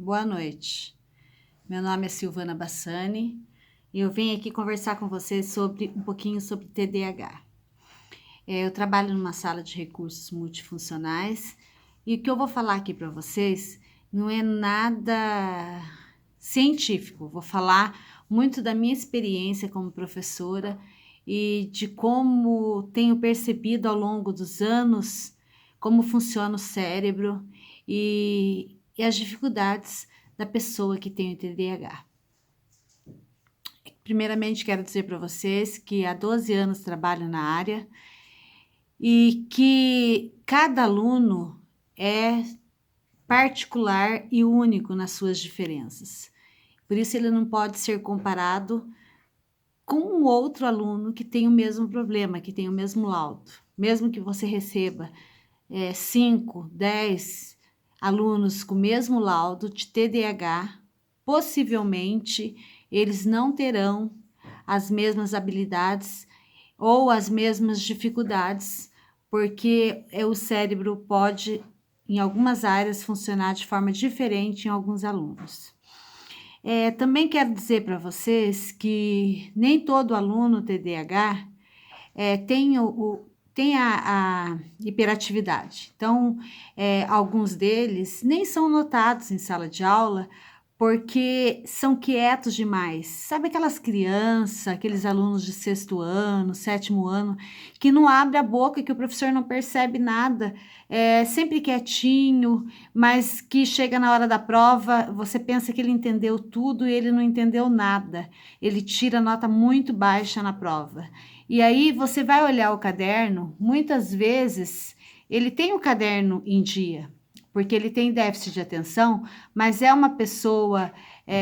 boa noite. Meu nome é Silvana Bassani e eu venho aqui conversar com vocês sobre um pouquinho sobre TDAH. Eu trabalho numa sala de recursos multifuncionais e o que eu vou falar aqui para vocês não é nada científico. Vou falar muito da minha experiência como professora e de como tenho percebido ao longo dos anos como funciona o cérebro e as dificuldades da pessoa que tem o TDAH. Primeiramente, quero dizer para vocês que há 12 anos trabalho na área e que cada aluno é particular e único nas suas diferenças. Por isso, ele não pode ser comparado com um outro aluno que tem o mesmo problema, que tem o mesmo laudo. Mesmo que você receba 5, 10 alunos com o mesmo laudo de TDAH, possivelmente eles não terão as mesmas habilidades ou as mesmas dificuldades, porque o cérebro pode, em algumas áreas, funcionar de forma diferente em alguns alunos. Também quero dizer para vocês que nem todo aluno TDAH tem a hiperatividade. Então, alguns deles nem são notados em sala de aula porque são quietos demais. Sabe aquelas crianças, aqueles alunos de 6º ano, 7º ano, que não abre a boca, que o professor não percebe nada, sempre quietinho, mas que chega na hora da prova, você pensa que ele entendeu tudo e ele não entendeu nada. Ele tira nota muito baixa na prova. E aí você vai olhar o caderno, muitas vezes ele tem o caderno em dia, porque ele tem déficit de atenção, mas é uma pessoa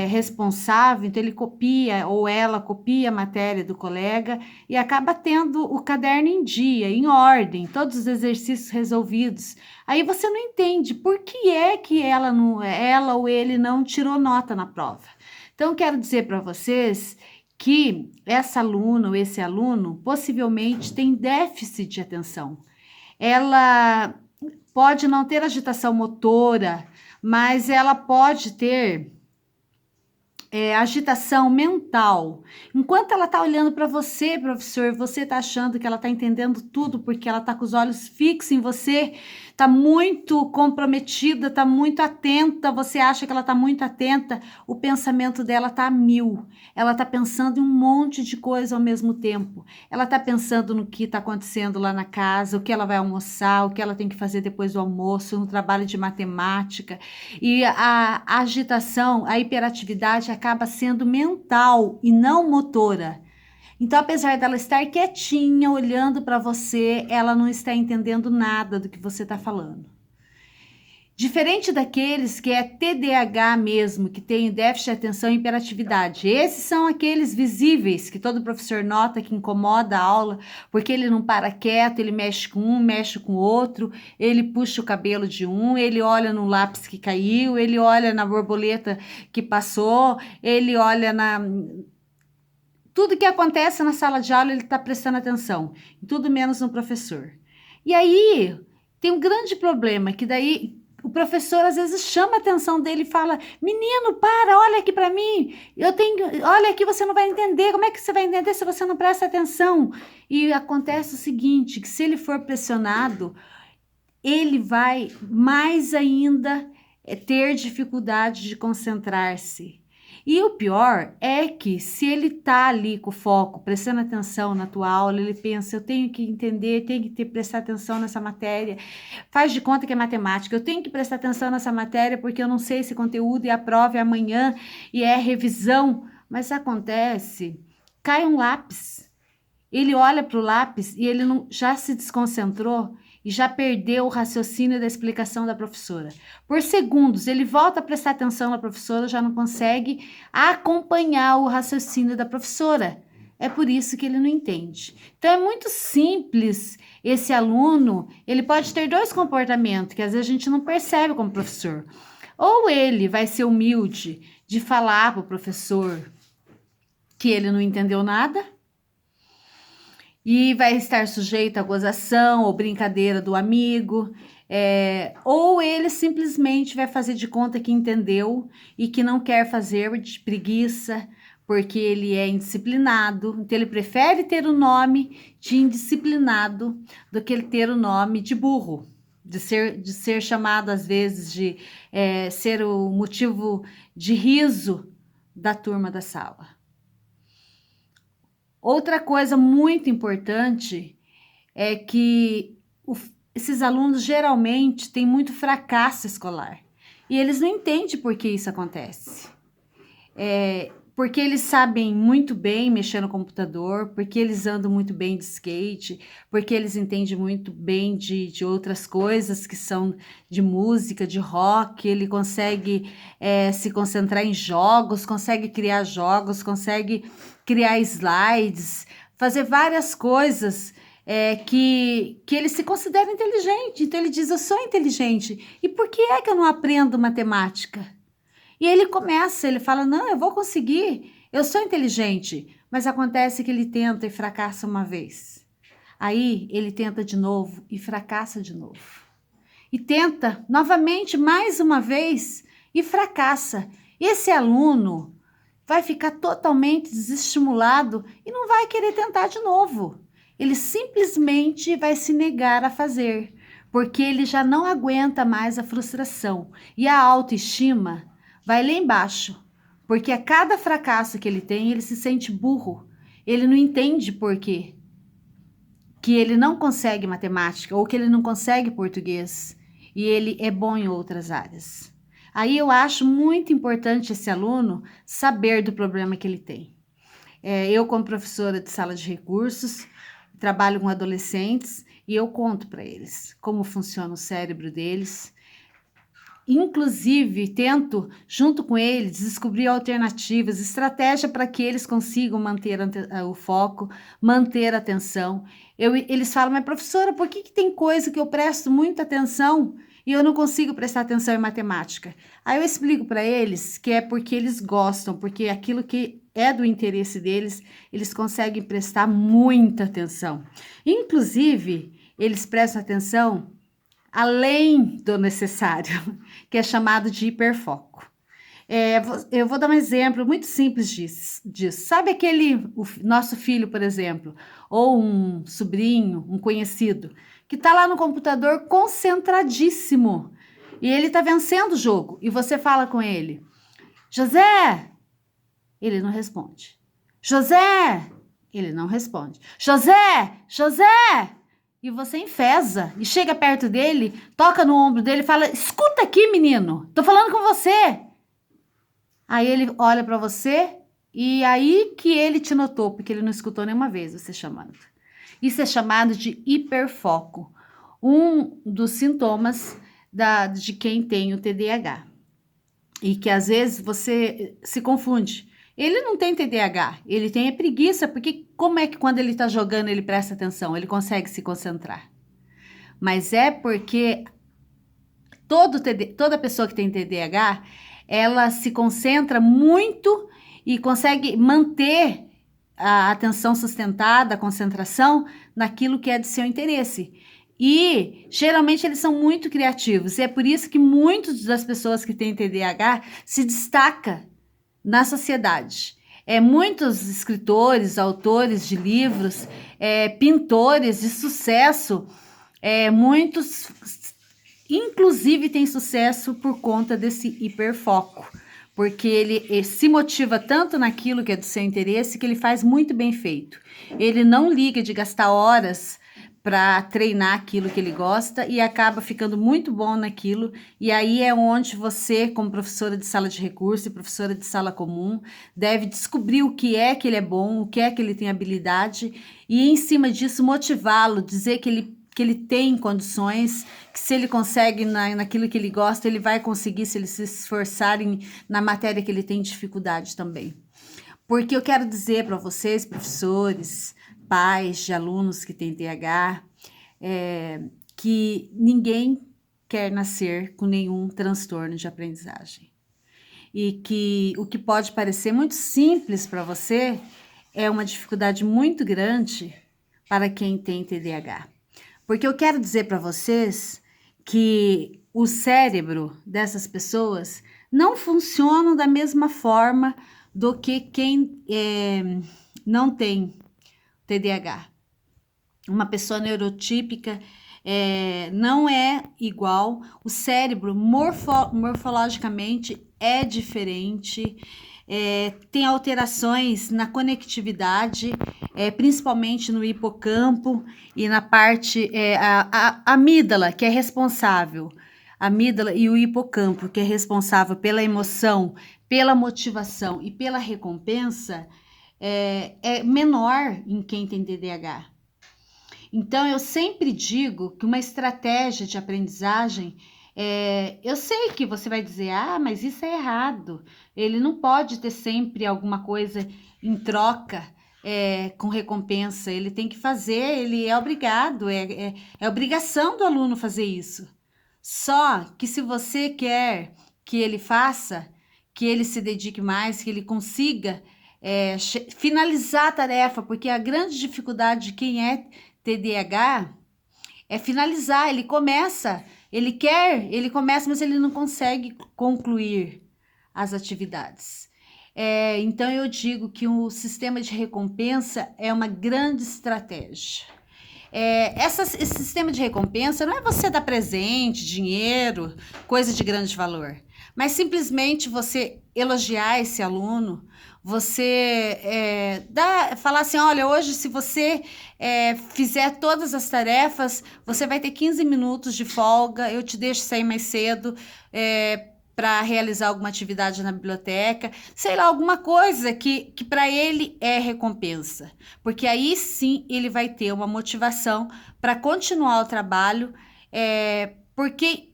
responsável, então ele copia ou ela copia a matéria do colega e acaba tendo o caderno em dia, em ordem, todos os exercícios resolvidos. Aí você não entende por que é que ela ou ele não tirou nota na prova. Então, quero dizer para vocês que essa aluna ou esse aluno possivelmente tem déficit de atenção. Ela pode não ter agitação motora, mas ela pode ter agitação mental. Enquanto ela está olhando para você, professor, você está achando que ela está entendendo tudo porque ela está com os olhos fixos em você, está muito comprometida, está muito atenta, você acha que ela está muito atenta, o pensamento dela está a 1000. Ela está pensando em um monte de coisa ao mesmo tempo. Ela está pensando no que está acontecendo lá na casa, o que ela vai almoçar, o que ela tem que fazer depois do almoço, no trabalho de matemática. E a agitação, a hiperatividade acaba sendo mental e não motora. Então, apesar dela estar quietinha, olhando para você, ela não está entendendo nada do que você está falando. Diferente daqueles que é TDAH mesmo, que tem déficit de atenção e hiperatividade. Esses são aqueles visíveis que todo professor nota que incomoda a aula, porque ele não para quieto, ele mexe com um, mexe com o outro, ele puxa o cabelo de um, ele olha no lápis que caiu, ele olha na borboleta que passou, ele olha na... Tudo que acontece na sala de aula, ele está prestando atenção, tudo menos no professor. E aí, tem um grande problema, que daí o professor às vezes chama a atenção dele e fala: menino, para, olha aqui para mim, olha aqui, você não vai entender, como é que você vai entender se você não presta atenção? E acontece o seguinte, que se ele for pressionado, ele vai mais ainda ter dificuldade de concentrar-se. E o pior é que se ele tá ali com o foco, prestando atenção na tua aula, ele pensa, eu tenho que entender, tenho que prestar atenção nessa matéria, faz de conta que é matemática, eu tenho que prestar atenção nessa matéria porque eu não sei esse conteúdo e a prova é amanhã e é revisão, mas acontece, cai um lápis, ele olha para o lápis e ele já se desconcentrou e já perdeu o raciocínio da explicação da professora. Por segundos, ele volta a prestar atenção na professora, já não consegue acompanhar o raciocínio da professora. É por isso que ele não entende. Então, é muito simples esse aluno, ele pode ter 2 comportamentos, que às vezes a gente não percebe como professor. Ou ele vai ser humilde de falar para o professor que ele não entendeu nada, e vai estar sujeito à gozação ou brincadeira do amigo, Ou ele simplesmente vai fazer de conta que entendeu e que não quer fazer de preguiça, porque ele é indisciplinado. Então, ele prefere ter o nome de indisciplinado do que ele ter o nome de burro, de ser chamado, às vezes, de ser o motivo de riso da turma da sala. Outra coisa muito importante é que esses alunos geralmente têm muito fracasso escolar. E eles não entendem por que isso acontece. Porque eles sabem muito bem mexer no computador, porque eles andam muito bem de skate, porque eles entendem muito bem de outras coisas que são de música, de rock. Ele consegue se concentrar em jogos, consegue criar jogos, consegue criar slides, fazer várias coisas que ele se considera inteligente. Então ele diz, eu sou inteligente. E por que é que eu não aprendo matemática? E ele fala, não, eu vou conseguir, eu sou inteligente. Mas acontece que ele tenta e fracassa uma vez. Aí ele tenta de novo e fracassa de novo. E tenta novamente mais uma vez e fracassa. Esse aluno vai ficar totalmente desestimulado e não vai querer tentar de novo. Ele simplesmente vai se negar a fazer, porque ele já não aguenta mais a frustração. E a autoestima vai lá embaixo, porque a cada fracasso que ele tem, ele se sente burro. Ele não entende por quê. Que ele não consegue matemática ou que ele não consegue português e ele é bom em outras áreas. Aí eu acho muito importante esse aluno saber do problema que ele tem. Eu, como professora de sala de recursos, trabalho com adolescentes e eu conto para eles como funciona o cérebro deles. Inclusive, tento, junto com eles, descobrir alternativas, estratégia para que eles consigam manter o foco, manter a atenção. Eles falam, mas professora, por que tem coisa que eu presto muita atenção e eu não consigo prestar atenção em matemática? Aí eu explico para eles que é porque eles gostam, porque aquilo que é do interesse deles, eles conseguem prestar muita atenção. Inclusive, eles prestam atenção além do necessário, que é chamado de hiperfoco. Eu vou dar um exemplo muito simples disso. Sabe o nosso filho, por exemplo, ou um sobrinho, um conhecido, que está lá no computador concentradíssimo e ele está vencendo o jogo e você fala com ele, José, ele não responde. José, ele não responde. José, José! E você enfesa e chega perto dele, toca no ombro dele e fala, escuta aqui, menino, tô falando com você. Aí ele olha para você e aí que ele te notou, porque ele não escutou nenhuma vez você chamando. Isso é chamado de hiperfoco, um dos sintomas de quem tem o TDAH. E que às vezes você se confunde. Ele não tem TDAH, ele tem preguiça, porque como é que quando ele está jogando ele presta atenção, ele consegue se concentrar? Mas é porque toda pessoa que tem TDAH, ela se concentra muito e consegue manter a atenção sustentada, a concentração naquilo que é de seu interesse. E geralmente eles são muito criativos. E é por isso que muitas das pessoas que têm TDAH se destacam na sociedade. Muitos escritores, autores de livros, pintores de sucesso, muitos, inclusive, têm sucesso por conta desse hiperfoco, porque ele se motiva tanto naquilo que é do seu interesse que ele faz muito bem feito. Ele não liga de gastar horas para treinar aquilo que ele gosta e acaba ficando muito bom naquilo. E aí é onde você, como professora de sala de recurso e professora de sala comum, deve descobrir o que é que ele é bom, o que é que ele tem habilidade e, em cima disso, motivá-lo, dizer que ele tem condições, que se ele consegue naquilo que ele gosta, ele vai conseguir se ele se esforçar na matéria que ele tem dificuldade também. Porque eu quero dizer para vocês, professores, pais de alunos que têm TDAH, que ninguém quer nascer com nenhum transtorno de aprendizagem. E que o que pode parecer muito simples para você é uma dificuldade muito grande para quem tem TDAH. Porque eu quero dizer para vocês que o cérebro dessas pessoas não funciona da mesma forma do que quem não tem TDAH. Uma pessoa neurotípica não é igual, o cérebro morfologicamente é diferente, tem alterações na conectividade, principalmente no hipocampo e na parte, a amígdala, que é responsável, a amígdala e o hipocampo, que é responsável pela emoção, pela motivação e pela recompensa, é menor em quem tem TDAH. Então, eu sempre digo que uma estratégia de aprendizagem, eu sei que você vai dizer, mas isso é errado, ele não pode ter sempre alguma coisa em troca, com recompensa, ele tem que fazer, ele é obrigado, é obrigação do aluno fazer isso. Só que se você quer que ele faça, que ele se dedique mais, que ele consiga finalizar a tarefa, porque a grande dificuldade de quem é TDAH é finalizar, ele começa, ele começa, mas ele não consegue concluir as atividades. Então eu digo que o sistema de recompensa é uma grande estratégia. Esse sistema de recompensa não é você dar presente, dinheiro, coisa de grande valor, mas simplesmente você elogiar esse aluno, você falar assim, olha, hoje se você fizer todas as tarefas, você vai ter 15 minutos de folga, eu te deixo sair mais cedo, para realizar alguma atividade na biblioteca, sei lá, alguma coisa que para ele é recompensa, porque aí sim ele vai ter uma motivação para continuar o trabalho, porque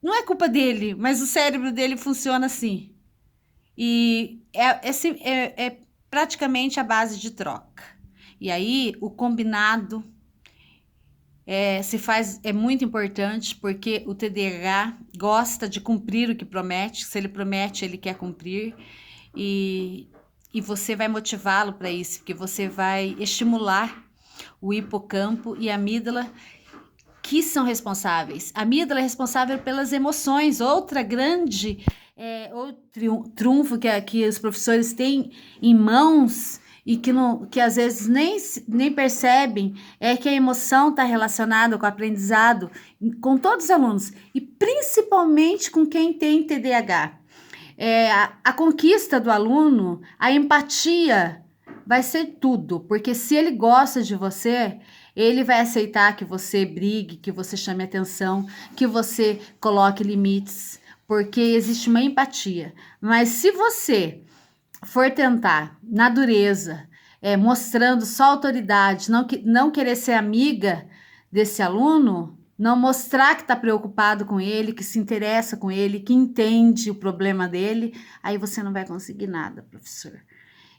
não é culpa dele, mas o cérebro dele funciona assim. E é praticamente a base de troca. E aí o combinado é muito importante, porque o TDAH gosta de cumprir o que promete. Se ele promete, ele quer cumprir. E você vai motivá-lo para isso, porque você vai estimular o hipocampo e a amígdala, que são responsáveis. A amígdala é responsável pelas emoções, outro trunfo que os professores têm em mãos e que às vezes nem percebem, é que a emoção está relacionada com o aprendizado com todos os alunos, e principalmente com quem tem TDAH. A conquista do aluno, a empatia vai ser tudo, porque se ele gosta de você, ele vai aceitar que você brigue, que você chame atenção, que você coloque limites, porque existe uma empatia. Mas se você for tentar na dureza, mostrando só autoridade, não querer ser amiga desse aluno, não mostrar que está preocupado com ele, que se interessa com ele, que entende o problema dele, aí você não vai conseguir nada, professor.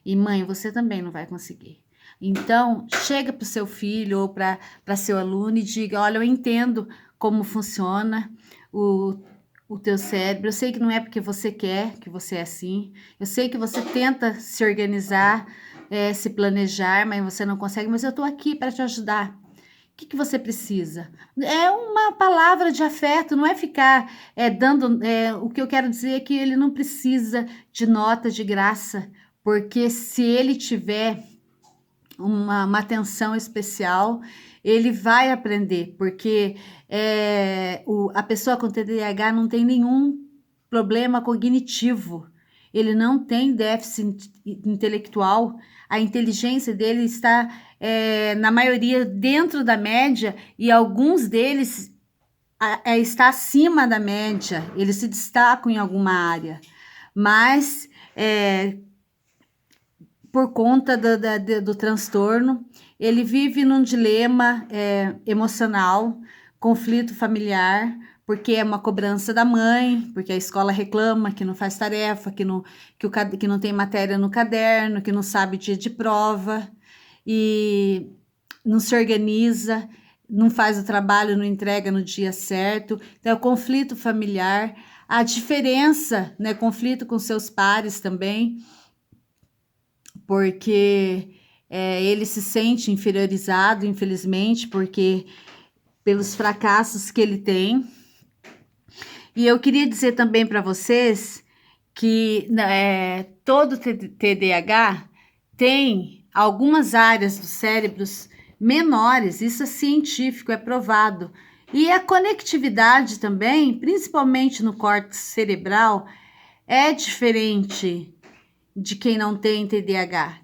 E mãe, você também não vai conseguir. Então, chega para o seu filho ou para seu aluno e diga, olha, eu entendo como funciona o teu cérebro, eu sei que não é porque você quer que você é assim, eu sei que você tenta se organizar, se planejar, mas você não consegue, mas eu estou aqui para te ajudar. O que você precisa? É uma palavra de afeto, não é ficar dando... o que eu quero dizer é que ele não precisa de nota de graça, porque se ele tiver uma atenção especial, ele vai aprender, porque a pessoa com TDAH não tem nenhum problema cognitivo, ele não tem déficit intelectual, a inteligência dele está, na maioria, dentro da média, e alguns deles está acima da média, eles se destacam em alguma área, mas por conta do transtorno, ele vive num dilema emocional, conflito familiar, porque é uma cobrança da mãe, porque a escola reclama que não faz tarefa, que não tem matéria no caderno, que não sabe dia de prova, e não se organiza, não faz o trabalho, não entrega no dia certo. Então, é o conflito familiar, a diferença, né, conflito com seus pares também, porque ele se sente inferiorizado, infelizmente, porque pelos fracassos que ele tem. E eu queria dizer também para vocês que todo TDAH tem algumas áreas dos cérebros menores, isso é científico, é provado. E a conectividade também, principalmente no córtex cerebral, é diferente de quem não tem TDAH.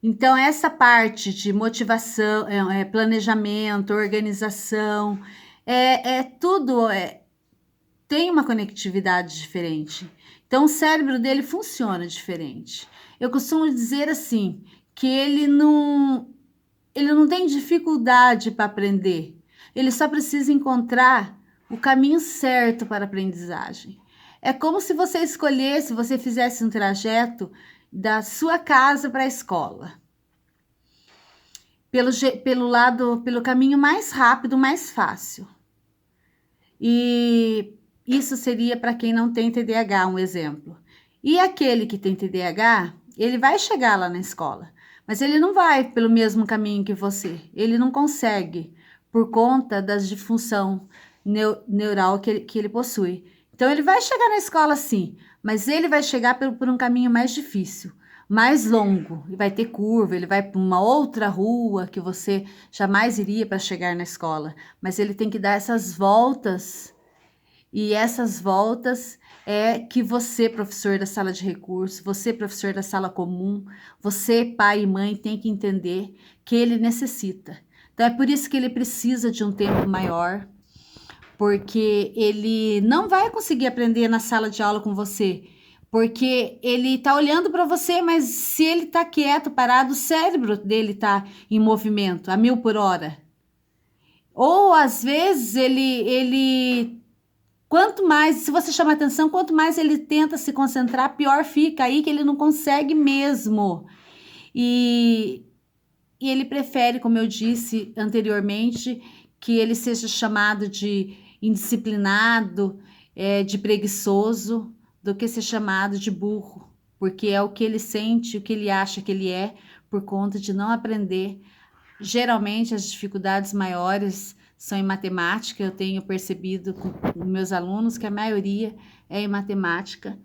Então, essa parte de motivação, planejamento, organização, tudo tem uma conectividade diferente. Então, o cérebro dele funciona diferente. Eu costumo dizer assim, que ele não tem dificuldade para aprender. Ele só precisa encontrar o caminho certo para a aprendizagem. É como se você escolhesse, você fizesse um trajeto da sua casa para a escola. Pelo caminho mais rápido, mais fácil. E isso seria para quem não tem TDAH, um exemplo. E aquele que tem TDAH, ele vai chegar lá na escola, mas ele não vai pelo mesmo caminho que você. Ele não consegue, por conta da disfunção neural que ele possui. Então, ele vai chegar na escola sim, mas ele vai chegar por um caminho mais difícil, mais longo, e vai ter curva, ele vai para uma outra rua que você jamais iria para chegar na escola. Mas ele tem que dar essas voltas, e essas voltas é que você, professor da sala de recursos, você, professor da sala comum, você, pai e mãe, tem que entender que ele necessita. Então, é por isso que ele precisa de um tempo maior, porque ele não vai conseguir aprender na sala de aula com você, porque ele está olhando para você, mas se ele está quieto, parado, o cérebro dele está em movimento, a 1000 por hora. Ou, às vezes, quanto mais, se você chamar atenção, quanto mais ele tenta se concentrar, pior fica aí, que ele não consegue mesmo. E ele prefere, como eu disse anteriormente, que ele seja chamado de indisciplinado, de preguiçoso, do que ser chamado de burro, porque é o que ele sente, o que ele acha que ele é, por conta de não aprender. Geralmente, as dificuldades maiores são em matemática. Eu tenho percebido com meus alunos que a maioria é em matemática,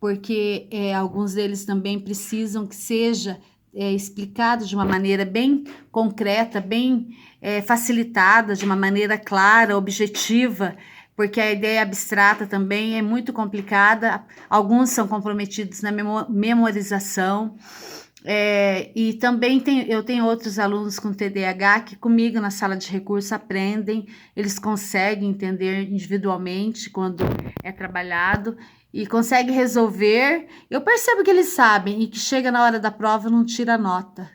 porque alguns deles também precisam que seja explicado de uma maneira bem concreta, bem facilitada, de uma maneira clara, objetiva, porque a ideia abstrata também é muito complicada. Alguns são comprometidos na memorização. E também eu tenho outros alunos com TDAH que comigo na sala de recursos aprendem, eles conseguem entender individualmente quando é trabalhado e conseguem resolver. Eu percebo que eles sabem e que chega na hora da prova não tira nota,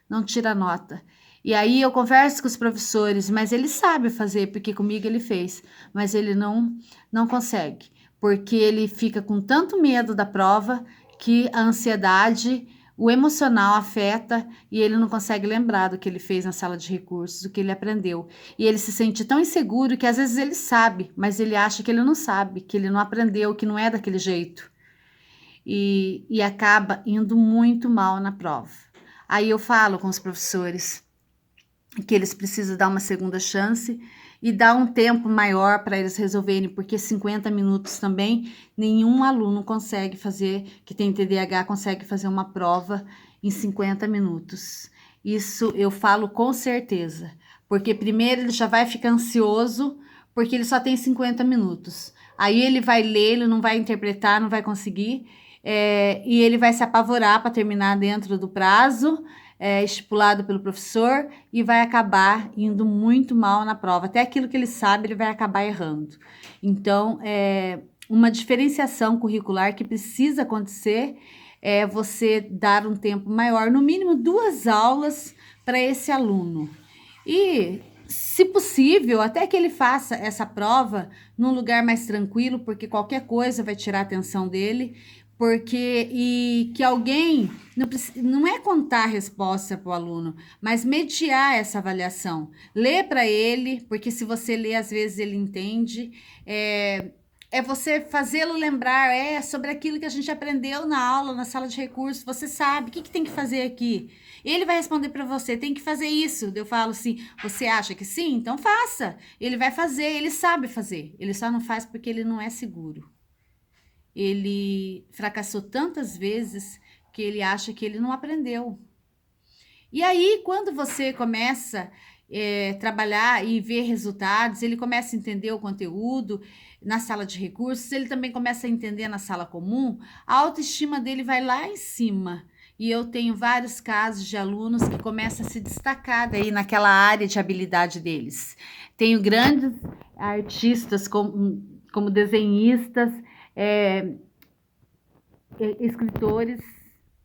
não tira nota. E aí eu converso com os professores, mas ele sabe fazer, porque comigo ele fez, mas ele não consegue, porque ele fica com tanto medo da prova que a ansiedade, o emocional afeta e ele não consegue lembrar do que ele fez na sala de recursos, do que ele aprendeu. E ele se sente tão inseguro que às vezes ele sabe, mas ele acha que ele não sabe, que ele não aprendeu, que não é daquele jeito. E acaba indo muito mal na prova. Aí eu falo com os professores que eles precisam dar uma segunda chance e dar um tempo maior para eles resolverem, porque 50 minutos também, nenhum aluno consegue fazer, que tem TDAH, consegue fazer uma prova em 50 minutos. Isso eu falo com certeza, porque primeiro ele já vai ficar ansioso, porque ele só tem 50 minutos. Aí ele vai ler, ele não vai interpretar, não vai conseguir, e ele vai se apavorar para terminar dentro do prazo, estipulado pelo professor, e vai acabar indo muito mal na prova. Até aquilo que ele sabe, ele vai acabar errando. Então, uma diferenciação curricular que precisa acontecer é você dar um tempo maior, no mínimo 2 aulas para esse aluno. E, se possível, até que ele faça essa prova num lugar mais tranquilo, porque qualquer coisa vai tirar a atenção dele, e que alguém, não é contar a resposta para o aluno, mas mediar essa avaliação. Lê para ele, porque se você lê, às vezes ele entende. É você fazê-lo lembrar, sobre aquilo que a gente aprendeu na aula, na sala de recursos. Você sabe o que que tem que fazer aqui. Ele vai responder para você, tem que fazer isso. Eu falo assim, você acha que sim? Então faça. Ele vai fazer, ele sabe fazer. Ele só não faz porque ele não é seguro. Ele fracassou tantas vezes que ele acha que ele não aprendeu. E aí, quando você começa trabalhar e ver resultados, ele começa a entender o conteúdo na sala de recursos, ele também começa a entender na sala comum, a autoestima dele vai lá em cima. E eu tenho vários casos de alunos que começam a se destacar daí naquela área de habilidade deles. Tenho grandes artistas como desenhistas, é, escritores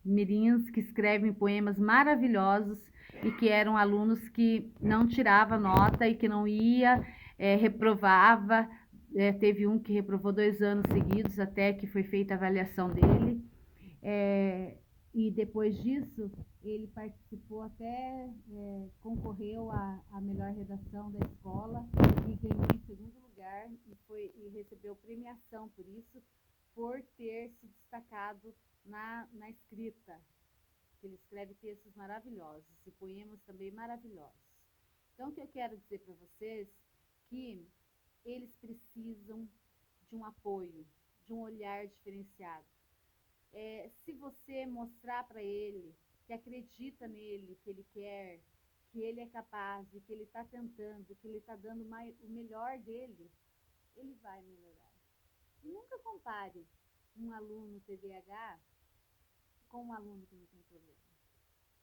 mirins que escrevem poemas maravilhosos e que eram alunos que não tirava nota e que não ia, reprovava. Teve um que reprovou 2 anos seguidos até que foi feita a avaliação dele. É, e depois disso, ele participou até, concorreu à melhor redação da escola e ganhou em segundo lugar e recebeu premiação por isso, por ter se destacado na escrita. Ele escreve textos maravilhosos e poemas também maravilhosos. Então, o que eu quero dizer para vocês que eles precisam de um apoio, de um olhar diferenciado. Se você mostrar para ele que acredita nele, que ele quer, que ele é capaz, que ele está tentando, que ele está dando o melhor dele, ele vai melhorar. E nunca compare um aluno TDAH com um aluno que não tem problema.